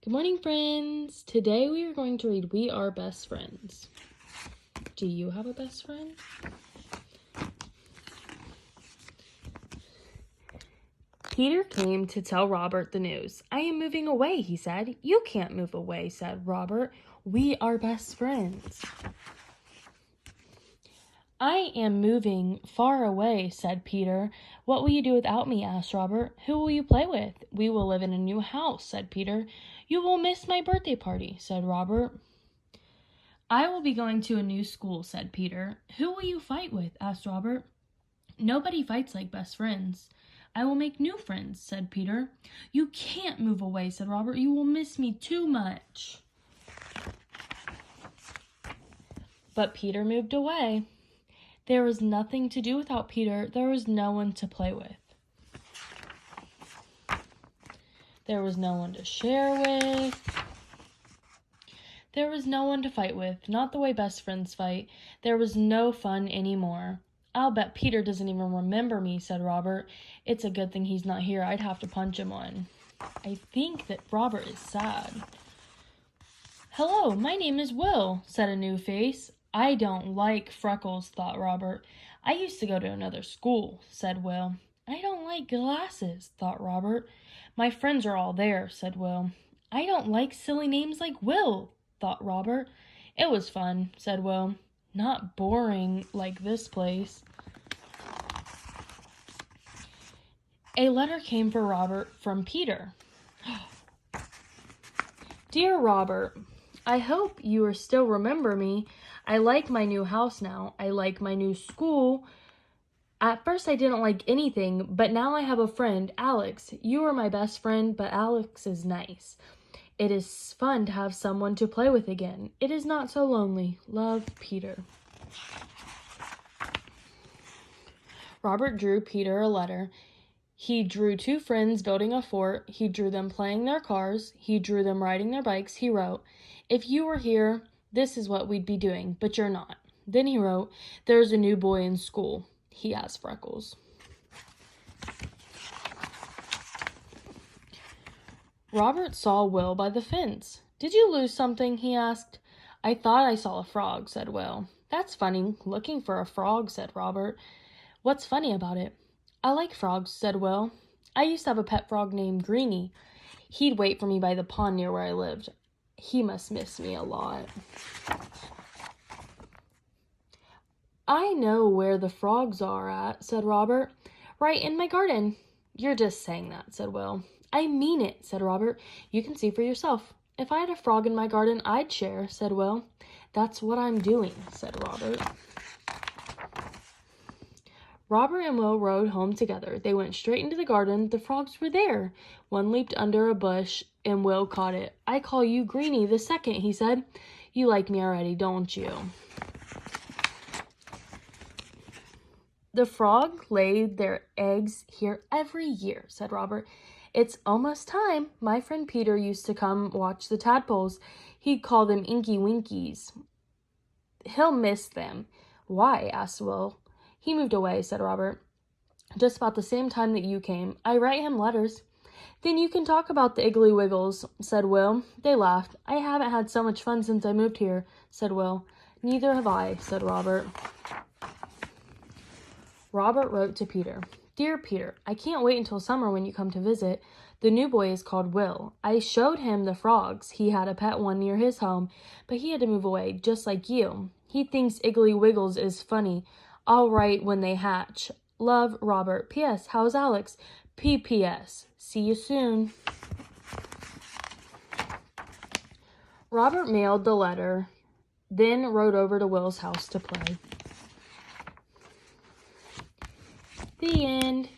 Good morning, friends. Today we are going to read We Are Best Friends. Do you have a best friend? Peter came to tell Robert the news. I am moving away, he said. You can't move away, said Robert. We are best friends. I am moving far away, said Peter. What will you do without me? Asked Robert. Who will you play with? We will live in a new house, said Peter. You will miss my birthday party, said Robert. I will be going to a new school, said Peter. Who will you fight with? Asked Robert. Nobody fights like best friends. I will make new friends, said Peter. You can't move away, said Robert. You will miss me too much. But Peter moved away. There was nothing to do without Peter. There was no one to play with. There was no one to share with. There was no one to fight with, not the way best friends fight. There was no fun anymore. I'll bet Peter doesn't even remember me, said Robert. It's a good thing he's not here. I'd have to punch him one. I think that Robert is sad. Hello, my name is Will, said a new face. I don't like freckles, thought Robert. I used to go to another school, said Will. I don't like glasses, thought Robert. My friends are all there, said Will. I don't like silly names like Will, thought Robert. It was fun, said Will. Not boring like this place. A letter came for Robert from Peter. Dear Robert, I hope you still remember me. I like my new house now. I like my new school. At first I didn't like anything, but now I have a friend, Alex. You are my best friend, but Alex is nice. It is fun to have someone to play with again. It is not so lonely. Love, Peter. Robert drew Peter a letter. He drew two friends building a fort. He drew them playing their cars. He drew them riding their bikes. He wrote, if you were here, this is what we'd be doing, but you're not. Then he wrote, there's a new boy in school. He has freckles. Robert saw Will by the fence. Did you lose something? He asked. I thought I saw a frog, said Will. That's funny, looking for a frog, said Robert. What's funny about it? I like frogs, said Will. I used to have a pet frog named Greenie. He'd wait for me by the pond near where I lived. He must miss me a lot. I know where the frogs are at, said Robert. Right in my garden. You're just saying that, said Will. I mean it, said Robert. You can see for yourself. If I had a frog in my garden, I'd share, said Will. That's what I'm doing, said Robert. Robert and Will rode home together. They went straight into the garden. The frogs were there. One leaped under a bush, and Will caught it. I call you Greenie the second, he said. You like me already, don't you? The frog laid their eggs here every year, said Robert. It's almost time. My friend Peter used to come watch the tadpoles. He'd call them Inky Winkies. He'll miss them. Why? Asked Will. He moved away, said Robert. Just about the same time that you came. I write him letters. Then you can talk about the Iggly Wiggles, said Will. They laughed. I haven't had so much fun since I moved here, said Will. Neither have I, said Robert. Robert wrote to Peter. Dear Peter, I can't wait until summer when you come to visit. The new boy is called Will. I showed him the frogs. He had a pet one near his home, but he had to move away, just like you. He thinks Iggly Wiggles is funny. I'll write when they hatch. Love, Robert. P.S. How's Alex? P.P.S. See you soon. Robert mailed the letter, then rode over to Will's house to play. The end.